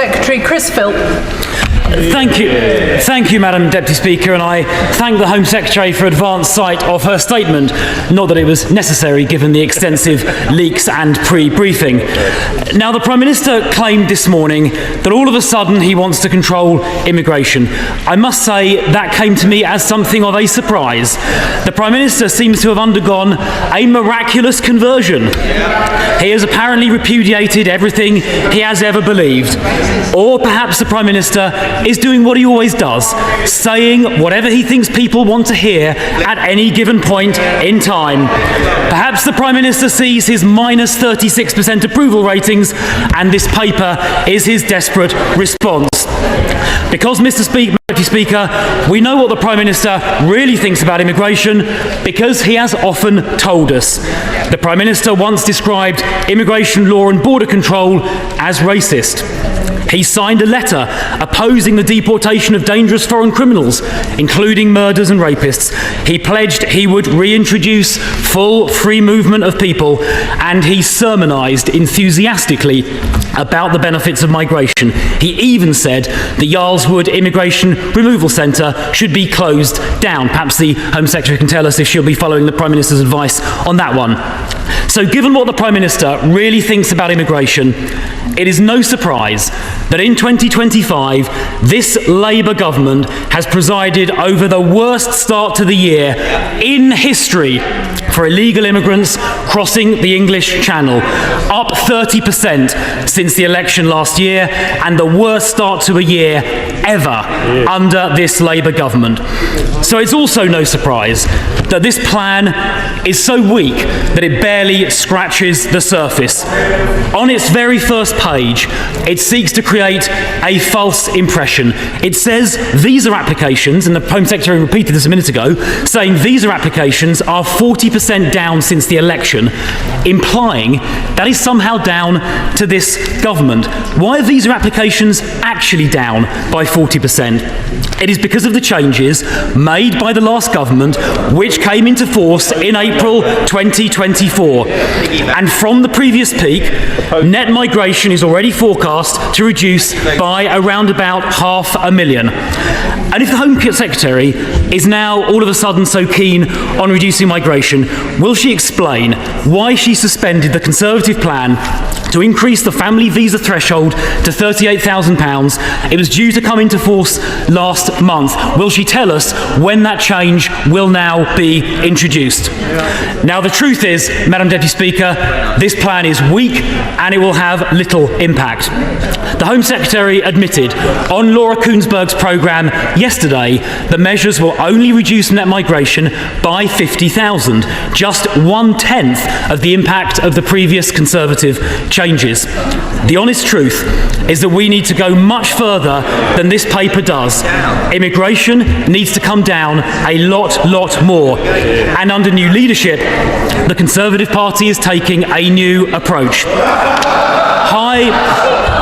Secretary Chris Philp. Thank you, Madam Deputy Speaker, and I thank the Home Secretary for advance sight of her statement, not that it was necessary given the extensive leaks and pre-briefing. Now, the Prime Minister claimed this morning that all of a sudden he wants to control immigration. I must say that came to me as something of a surprise. The Prime Minister seems to have undergone a miraculous conversion. He has apparently repudiated everything he has ever believed. Or perhaps the Prime Minister is doing what he always does, saying whatever he thinks people want to hear at any given point in time. Perhaps the Prime Minister sees his minus 36% approval ratings, and this paper is his desperate response. Because, Mr. Deputy Speaker, we know what the Prime Minister really thinks about immigration because he has often told us. The Prime Minister once described immigration law and border control as racist. He signed a letter opposing the deportation of dangerous foreign criminals, including murderers and rapists. He pledged he would reintroduce full free movement of people, and he sermonised enthusiastically about the benefits of migration. He even said the Yarlswood Immigration Removal Centre should be closed down. Perhaps the Home Secretary can tell us if she'll be following the Prime Minister's advice on that one. So given what the Prime Minister really thinks about immigration, it is no surprise that in 2025, this Labour government has presided over the worst start to the year in history for illegal immigrants crossing the English Channel, up 30% since the election last year, and the worst start to a year ever under this Labour government. So it's also no surprise that this plan is so weak that it barely scratches the surface. On its very first page, it seeks to create a false impression. It says visa applications, and the Home Secretary repeated this a minute ago, saying visa applications are 40% down since the election, implying that is somehow down to this government. Why are visa applications actually down by 40%? It is because of the changes made by the last government, which came into force in April 2024. And from the previous peak, net migration is already forecast to reduce by around about 500,000. And if the Home Secretary is now all of a sudden so keen on reducing migration, will she explain why she suspended the Conservative plan to increase the family visa threshold to £38,000? It was due to come into force last month. Will she tell us when that change will now be introduced? Now, the truth is, Madam Deputy Speaker, this plan is weak and it will have little impact. The Home Secretary admitted on Laura Kuenssberg's programme yesterday that measures will only reduce net migration by 50,000, just 1/10 of the impact of the previous Conservative changes. The honest truth is that we need to go much further than this paper does. Immigration needs to come down a lot more. And under new leadership, the Conservative Party is taking a new approach.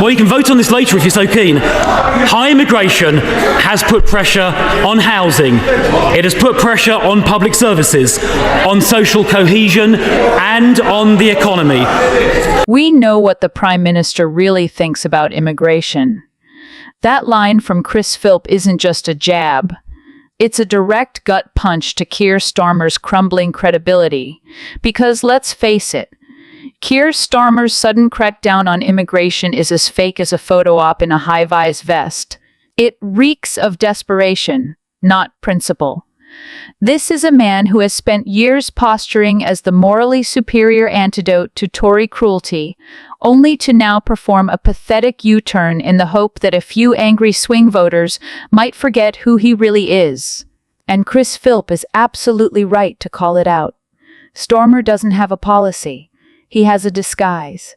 Well, you can vote on this later if you're so keen. High immigration has put pressure on housing. It has put pressure on public services, on social cohesion, and on the economy. We know what the Prime Minister really thinks about immigration. That line from Chris Philp isn't just a jab. It's a direct gut punch to Keir Starmer's crumbling credibility. Because let's face it, Keir Starmer's sudden crackdown on immigration is as fake as a photo op in a high-vis vest. It reeks of desperation, not principle. This is a man who has spent years posturing as the morally superior antidote to Tory cruelty, only to now perform a pathetic U-turn in the hope that a few angry swing voters might forget who he really is. And Chris Philp is absolutely right to call it out. Starmer doesn't have a policy. He has a disguise.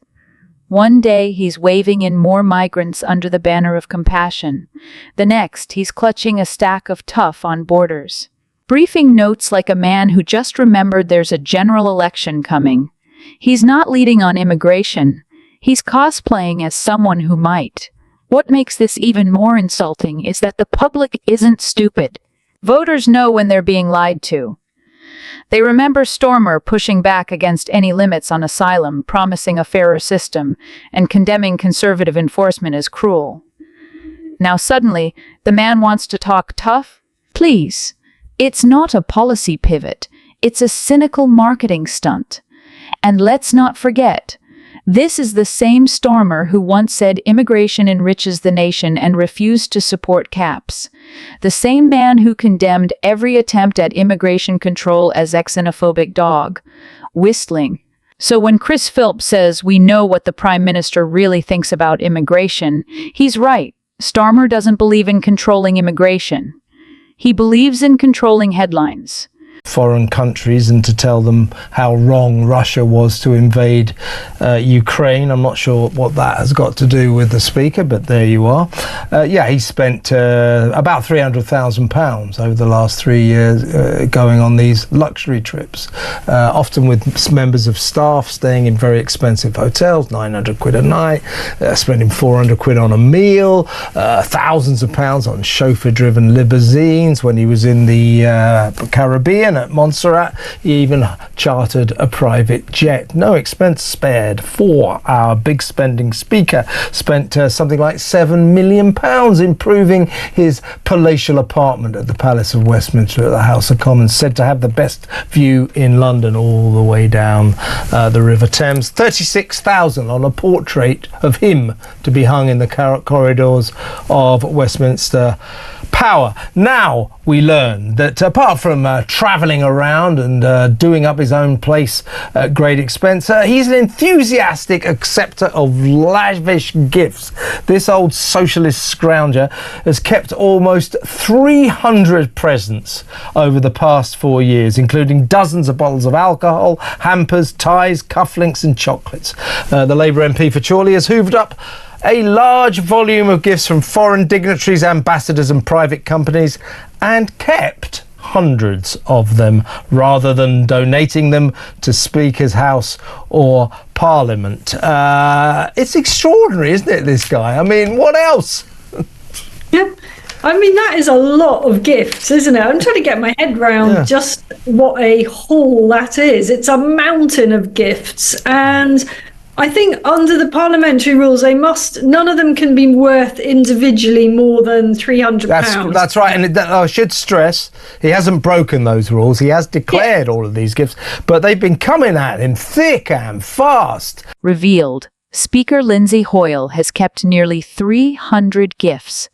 One day he's waving in more migrants under the banner of compassion. The next, he's clutching a stack of tough on borders. Briefing notes like a man who just remembered there's a general election coming. He's not leading on immigration. He's cosplaying as someone who might. What makes this even more insulting is that the public isn't stupid. Voters know when they're being lied to. They remember Starmer pushing back against any limits on asylum, promising a fairer system, and condemning conservative enforcement as cruel. Now suddenly, the man wants to talk tough? Please. It's not a policy pivot. It's a cynical marketing stunt. And let's not forget, this is the same Starmer who once said immigration enriches the nation and refused to support caps. The same man who condemned every attempt at immigration control as a xenophobic dog whistling. So when Philp says we know what the Prime Minister really thinks about immigration, he's right. Starmer doesn't believe in controlling immigration. He believes in controlling headlines. Foreign countries and to tell them how wrong Russia was to invade Ukraine. I'm not sure what that has got to do with the Speaker, but there you are. He spent about £300,000 over the last 3 years going on these luxury trips, often with members of staff staying in very expensive hotels, 900 quid a night, spending 400 quid on a meal, thousands of pounds on chauffeur-driven limousines. When he was in the Caribbean at Montserrat, he even chartered a private jet. No expense spared for our big spending Speaker. Spent something like £7 million improving his palatial apartment at the Palace of Westminster at the House of Commons, said to have the best view in London all the way down the River Thames. 36,000 on a portrait of him to be hung in the corridors of Westminster Power. Now we learn that apart from travelling around and doing up his own place at great expense, he's an enthusiastic acceptor of lavish gifts. This old socialist scrounger has kept almost 300 presents over the past 4 years, including dozens of bottles of alcohol, hampers, ties, cufflinks and chocolates. The Labour MP for Chorley has hoovered up a large volume of gifts from foreign dignitaries, ambassadors and private companies, and kept hundreds of them rather than donating them to Speaker's House or Parliament. It's extraordinary, isn't it, this guy? I mean, what else? Yeah. I mean, that is a lot of gifts, isn't it? I'm trying to get my head round just what a haul that is. It's a mountain of gifts, and I think under the parliamentary rules, none of them can be worth individually more than £300. That's right, and I should stress, he hasn't broken those rules. He has declared all of these gifts, but they've been coming at him thick and fast. Revealed, Speaker Lindsay Hoyle has kept nearly 300 gifts,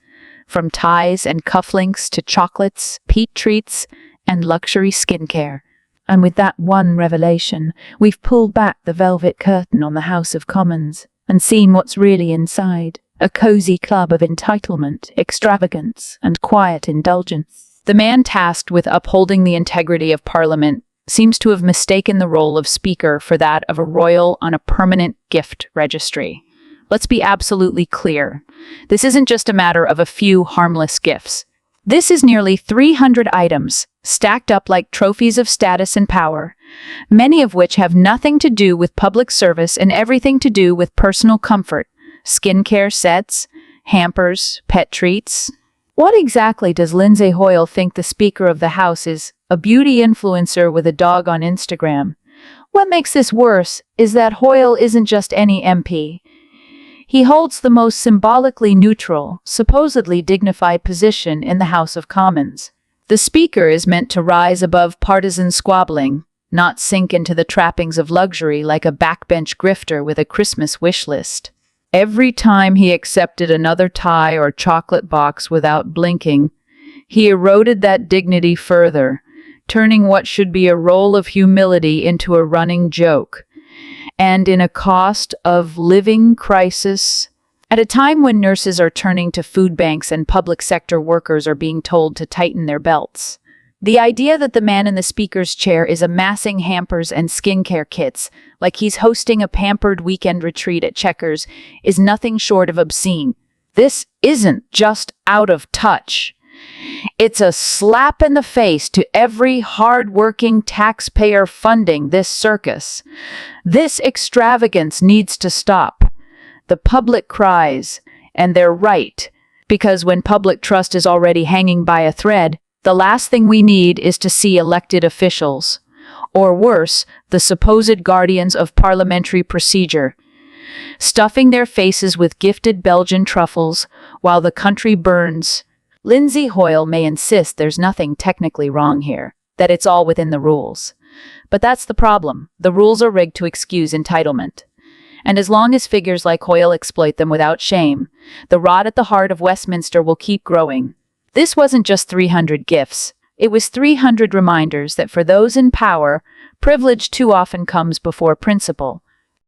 from ties and cufflinks to chocolates, peat treats, and luxury skincare. And with that one revelation, we've pulled back the velvet curtain on the House of Commons and seen what's really inside. A cosy club of entitlement, extravagance, and quiet indulgence. The man tasked with upholding the integrity of Parliament seems to have mistaken the role of Speaker for that of a royal on a permanent gift registry. Let's be absolutely clear. This isn't just a matter of a few harmless gifts. This is nearly 300 items, stacked up like trophies of status and power, many of which have nothing to do with public service and everything to do with personal comfort. Skincare sets, hampers, pet treats. What exactly does Lindsay Hoyle think the Speaker of the House is? A beauty influencer with a dog on Instagram? What makes this worse is that Hoyle isn't just any MP. He holds the most symbolically neutral, supposedly dignified position in the House of Commons. The Speaker is meant to rise above partisan squabbling, not sink into the trappings of luxury like a backbench grifter with a Christmas wish list. Every time he accepted another tie or chocolate box without blinking, he eroded that dignity further, turning what should be a role of humility into a running joke. And in a cost of living crisis, at a time when nurses are turning to food banks and public sector workers are being told to tighten their belts. The idea that the man in the Speaker's chair is amassing hampers and skincare kits, like he's hosting a pampered weekend retreat at Chequers, is nothing short of obscene. This isn't just out of touch. It's a slap in the face to every hard-working taxpayer funding this circus. This extravagance needs to stop. The public cries, and they're right, because when public trust is already hanging by a thread, The last thing we need is to see elected officials, or worse, the supposed guardians of parliamentary procedure, stuffing their faces with gifted Belgian truffles while the country burns. Lindsay Hoyle may insist there's nothing technically wrong here, that it's all within the rules. But that's the problem. The rules are rigged to excuse entitlement. And as long as figures like Hoyle exploit them without shame, the rot at the heart of Westminster will keep growing. This wasn't just 300 gifts. It was 300 reminders that for those in power, privilege too often comes before principle,